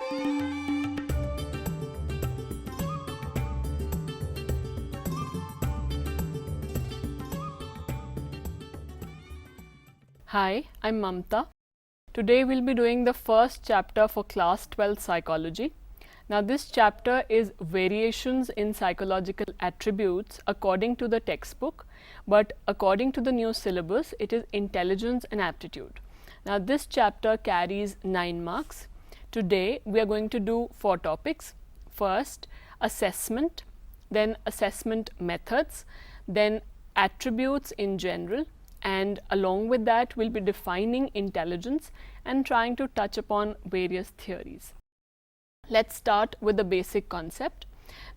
Hi, I'm Mamta. Today we'll be doing the first chapter for class 12 psychology. Now this chapter is variations in psychological attributes according to the textbook, but according to the new syllabus it is intelligence and aptitude. Now this chapter carries 9 marks. Today we are going to do 4 topics. First, assessment, then assessment methods, then attributes in general, and along with that we'll be defining intelligence and trying to touch upon various theories. Let's start with the basic concept.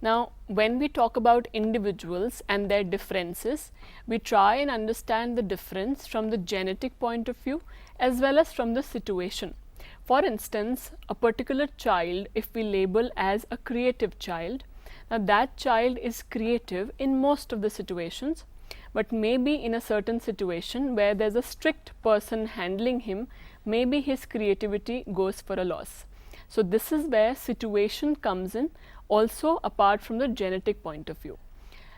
Now, when we talk about individuals and their differences, we try and understand the difference from the genetic point of view as well as from the situation. For instance, a particular child, if we label as a creative child, now that child is creative in most of the situations, but maybe in a certain situation where there's a strict person handling him, maybe his creativity goes for a loss. So this is where situation comes in, also apart from the genetic point of view.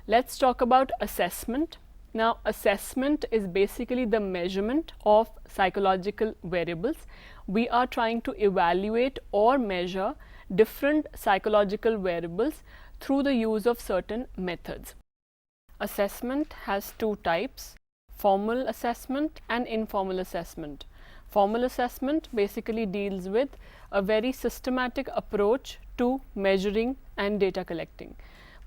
Let's talk about assessment. Now assessment is basically the measurement of psychological variables. We are trying to evaluate or measure different psychological variables through the use of certain methods. Assessment has 2 types, formal assessment and informal assessment. Formal assessment basically deals with a very systematic approach to measuring and data collecting.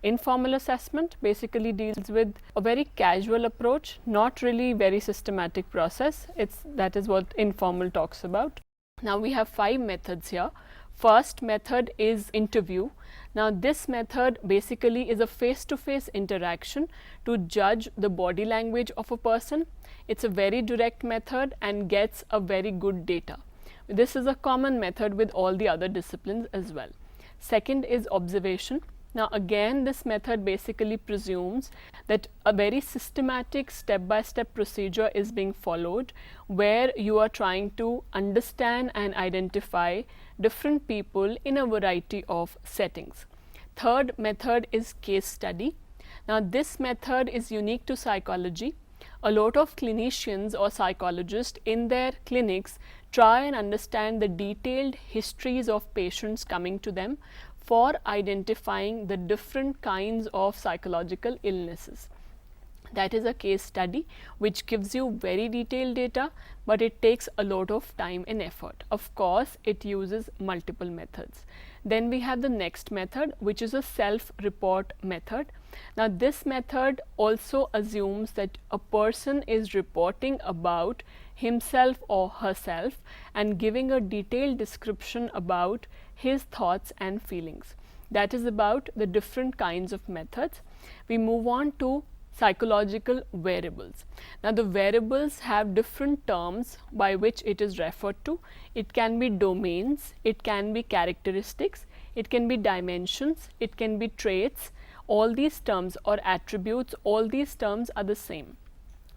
Informal assessment basically deals with a very casual approach, not really very systematic process. That is what informal talks about. Now we have 5 methods here. First method is interview. Now this method basically is a face-to-face interaction to judge the body language of a person. It's a very direct method and gets a very good data. This is a common method with all the other disciplines as well. Second is observation. Now again this method basically presumes that a very systematic step-by-step procedure is being followed where you are trying to understand and identify different people in a variety of settings. Third method is case study. Now this method is unique to psychology. A lot of clinicians or psychologists in their clinics try and understand the detailed histories of patients coming to them for identifying the different kinds of psychological illnesses. That is a case study which gives you very detailed data, but it takes a lot of time and effort. Of course, it uses multiple methods. Then we have the next method, which is a self-report method. Now this method also assumes that a person is reporting about himself or herself and giving a detailed description about his thoughts and feelings. That is about the different kinds of methods. We move on to psychological variables. Now the variables have different terms by which it is referred to. It can be domains, it can be characteristics, it can be dimensions, it can be traits. All these terms or attributes, all these terms are the same.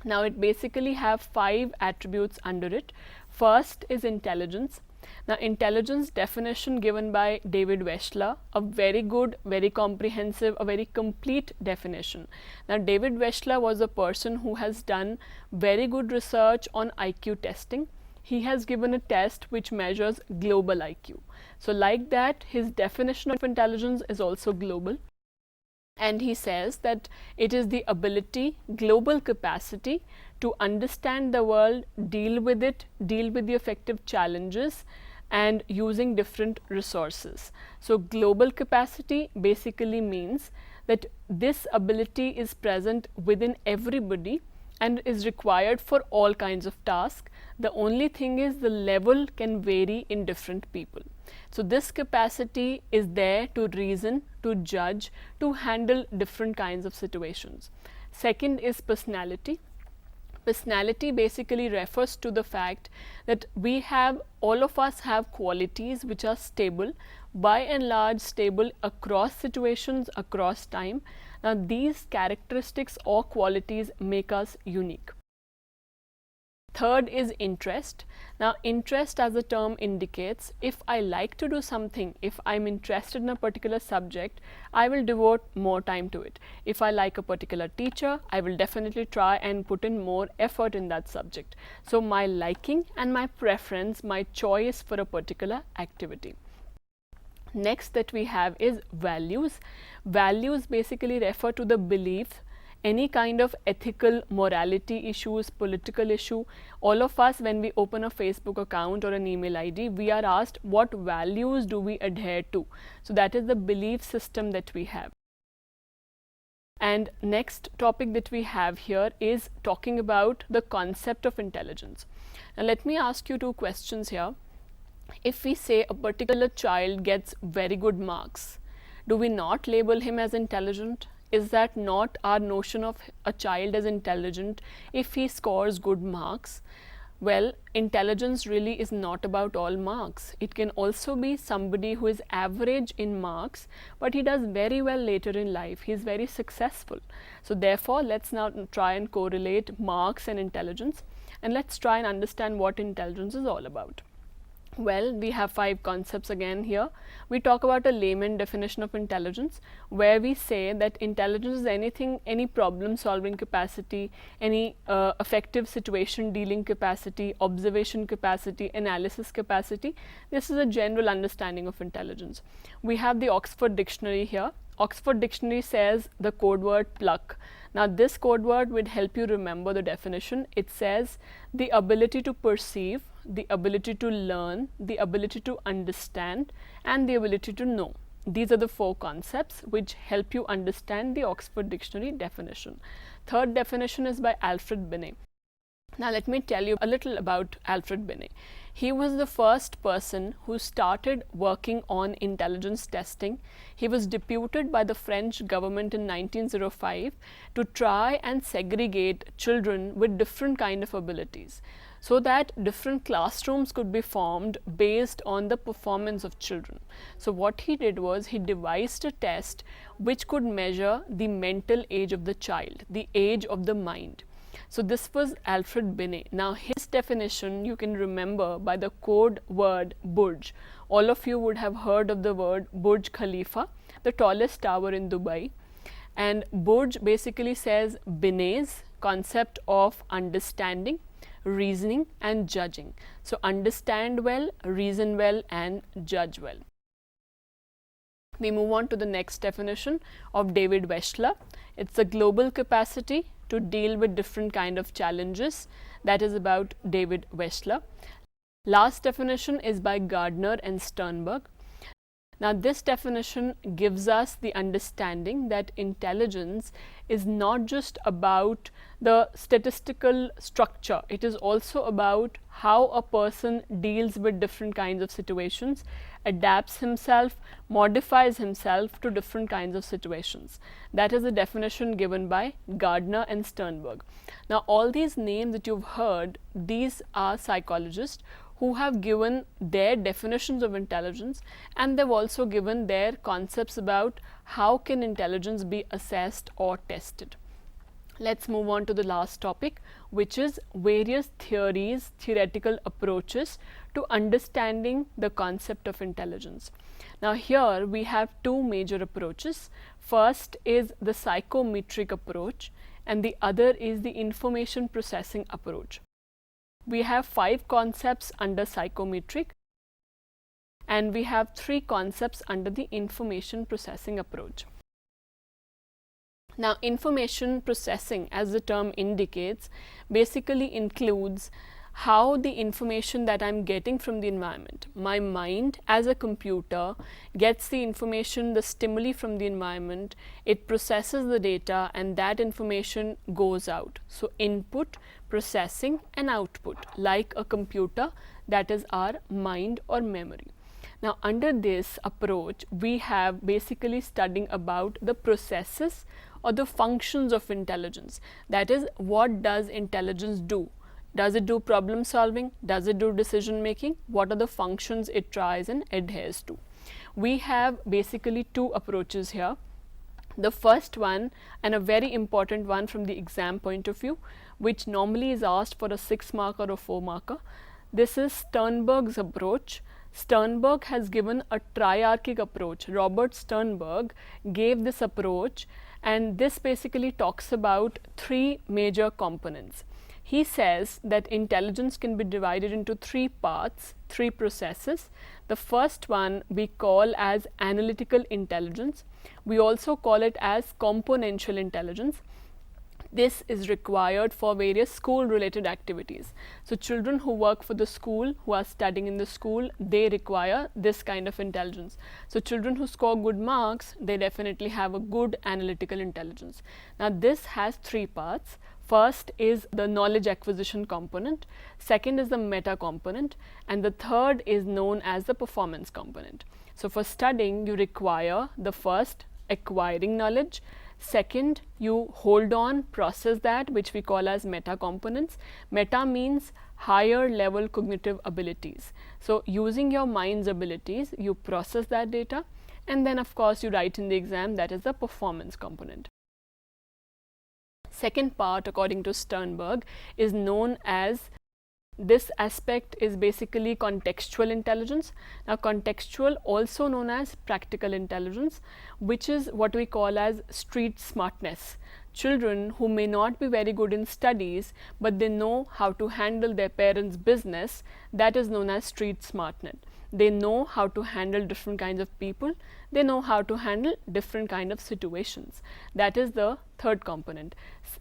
Now it basically have 5 attributes under it. First is intelligence. Now intelligence definition given by David Wechsler, a very good, very comprehensive, a very complete definition. Now David Wechsler was a person who has done very good research on IQ testing. He has given a test which measures global IQ. So like that, his definition of intelligence is also global. And he says that it is the ability, global capacity to understand the world, deal with it, deal with the effective challenges and using different resources. So global capacity basically means that this ability is present within everybody and is required for all kinds of tasks. The only thing is the level can vary in different people. So this capacity is there to reason, to judge, to handle different kinds of situations. Second is personality. Personality basically refers to the fact that all of us have qualities which are stable, by and large stable across situations, across time. Now these characteristics or qualities make us unique. Third is interest. Now, interest as the term indicates, if I like to do something, if I'm interested in a particular subject, I will devote more time to it. If I like a particular teacher, I will definitely try and put in more effort in that subject. So, my liking and my preference, my choice for a particular activity. Next that we have is values. Values basically refer to the belief, any kind of ethical morality issues, political issue. All of us, when we open a Facebook account or an email ID, we are asked what values do we adhere to. So that is the belief system that we have. And next topic that we have here is talking about the concept of intelligence. Now let me ask you two questions here. If we say a particular child gets very good marks, do we not label him as intelligent? Is that not our notion of a child as intelligent if he scores good marks? Well, intelligence really is not about all marks. It can also be somebody who is average in marks, but he does very well later in life. He is very successful. So therefore, let's now try and correlate marks and intelligence, and let's try and understand what intelligence is all about. Well, we have 5 concepts again here. We talk about a layman definition of intelligence, where we say that intelligence is anything, any problem solving capacity, any effective situation dealing capacity, observation capacity, analysis capacity. This is a general understanding of intelligence. We have the Oxford Dictionary here. Oxford Dictionary says the code word pluck. Now this code word would help you remember the definition. It says the ability to perceive, the ability to learn, the ability to understand, and the ability to know. These are the 4 concepts which help you understand the Oxford Dictionary definition. Third definition is by Alfred Binet. Now let me tell you a little about Alfred Binet. He was the first person who started working on intelligence testing. He was deputed by the French government in 1905 to try and segregate children with different kind of abilities, so that different classrooms could be formed based on the performance of children. So what he did was he devised a test which could measure the mental age of the child, the age of the mind. So this was Alfred Binet. Now his definition you can remember by the code word Burj. All of you would have heard of the word Burj Khalifa, the tallest tower in Dubai. And Burj basically says Binet's concept of understanding, reasoning and judging. So understand well, reason well and judge well. We move on to the next definition of David Wechsler. It's the global capacity to deal with different kind of challenges. That is about David Wechsler. Last definition is by Gardner and Sternberg. Now this definition gives us the understanding that intelligence is not just about the statistical structure, it is also about how a person deals with different kinds of situations, adapts himself, modifies himself to different kinds of situations. That is the definition given by Gardner and Sternberg. Now all these names that you've heard, these are psychologists who have given their definitions of intelligence, and they've also given their concepts about how can intelligence be assessed or tested. Let's move on to the last topic, which is various theories, theoretical approaches to understanding the concept of intelligence. Now here we have 2 major approaches. First is the psychometric approach and the other is the information processing approach. We have 5 concepts under psychometric and we have 3 concepts under the information processing approach. Now information processing, as the term indicates, basically includes how the information that I'm getting from the environment. My mind as a computer gets the information, the stimuli from the environment, it processes the data and that information goes out. So input, processing and output, like a computer, that is our mind or memory. Now under this approach we have basically studying about the processes or the functions of intelligence. That is, what does intelligence do? Does it do problem solving? Does it do decision making? What are the functions it tries and adheres to? We have basically 2 approaches here. The first one, and a very important one from the exam point of view, which normally is asked for a 6 marker or a 4 marker, this is Sternberg's approach. Sternberg has given a triarchic approach. Robert Sternberg gave this approach, and this basically talks about 3 major components. He says that intelligence can be divided into 3 parts, 3 processes. The first one we call as analytical intelligence. We also call it as componential intelligence. This is required for various school related activities. So children who work for the school, who are studying in the school, they require this kind of intelligence. So children who score good marks, they definitely have a good analytical intelligence. Now this has 3 parts. First is the knowledge acquisition component, second is the meta component, and the third is known as the performance component. So for studying, you require the first, acquiring knowledge. Second, you hold on, process that, which we call as meta components. Meta means higher level cognitive abilities. So using your mind's abilities, you process that data, and then of course you write in the exam, that is the performance component. Second part, according to Sternberg, is known as, this aspect is basically contextual intelligence. Now contextual, also known as practical intelligence, which is what we call as street smartness. Children who may not be very good in studies, but they know how to handle their parents' business, that is known as street smartness. They know how to handle different kinds of people, they know how to handle different kind of situations. That is the third component.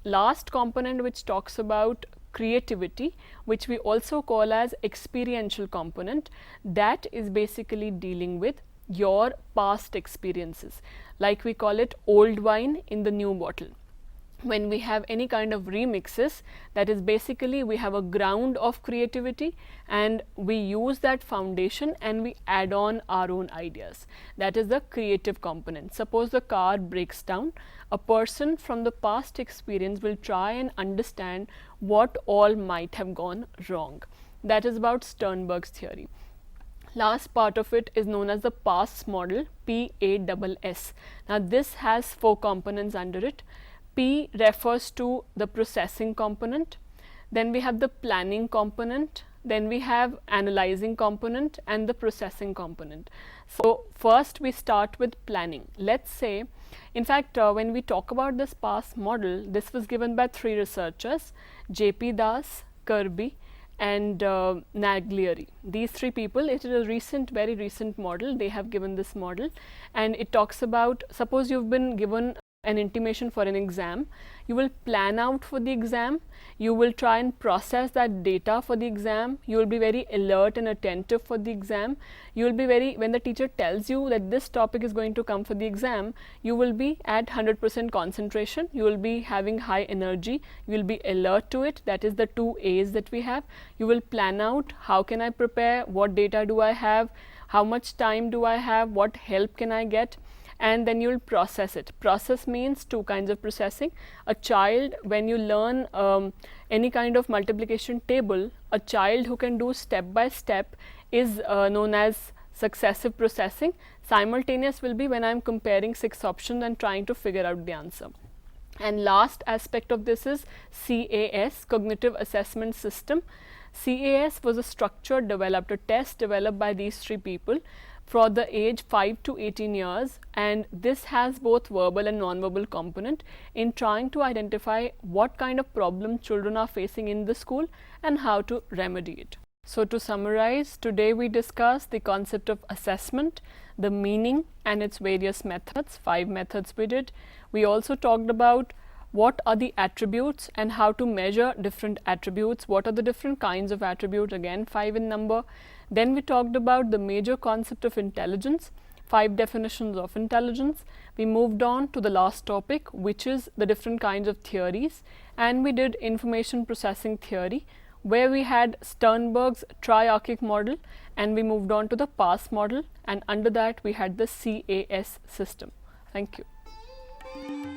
Last component, which talks about creativity, which we also call as experiential component, that is basically dealing with your past experiences, like we call it old wine in the new bottle. When we have any kind of remixes, that is basically we have a ground of creativity and we use that foundation and we add on our own ideas. That is the creative component. Suppose the car breaks down, a person from the past experience will try and understand what all might have gone wrong. That is about Sternberg's theory. Last part of it is known as the PASS model, PASS. Now this has 4 components under it. P refers to the processing component, then we have the planning component, then we have analyzing component and the processing component. So first we start with planning. Let's say, in fact, when we talk about this PASS model, this was given by 3 researchers, J.P. Das, Kirby and Naglieri. These 3 people, it is a recent, very recent model, they have given this model, and it talks about, suppose you've been given an intimation for an exam, you will plan out for the exam, you will try and process that data for the exam, you will be very alert and attentive for the exam, you will be very, when the teacher tells you that this topic is going to come for the exam, you will be at 100% concentration, you will be having high energy, you will be alert to it. That is the 2 A's that we have. You will plan out, how can I prepare, what data do I have, how much time do I have, what help can I get, and then you will process it. Process means 2 kinds of processing. A child, when you learn any kind of multiplication table, a child who can do step by step is known as successive processing. Simultaneous will be when I am comparing 6 options and trying to figure out the answer. And last aspect of this is CAS, Cognitive Assessment System. CAS was a structure developed, a test developed by these 3 people for the age 5 to 18 years, and this has both verbal and non-verbal component in trying to identify what kind of problem children are facing in the school and how to remedy it. So to summarize, today we discussed the concept of assessment, the meaning and its various methods, 5 methods we did. We also talked about what are the attributes and how to measure different attributes, what are the different kinds of attributes, again 5 in number. Then we talked about the major concept of intelligence, 5 definitions of intelligence. We moved on to the last topic, which is the different kinds of theories, and we did information processing theory, where we had Sternberg's triarchic model, and we moved on to the PASS model, and under that we had the CAS system. Thank you.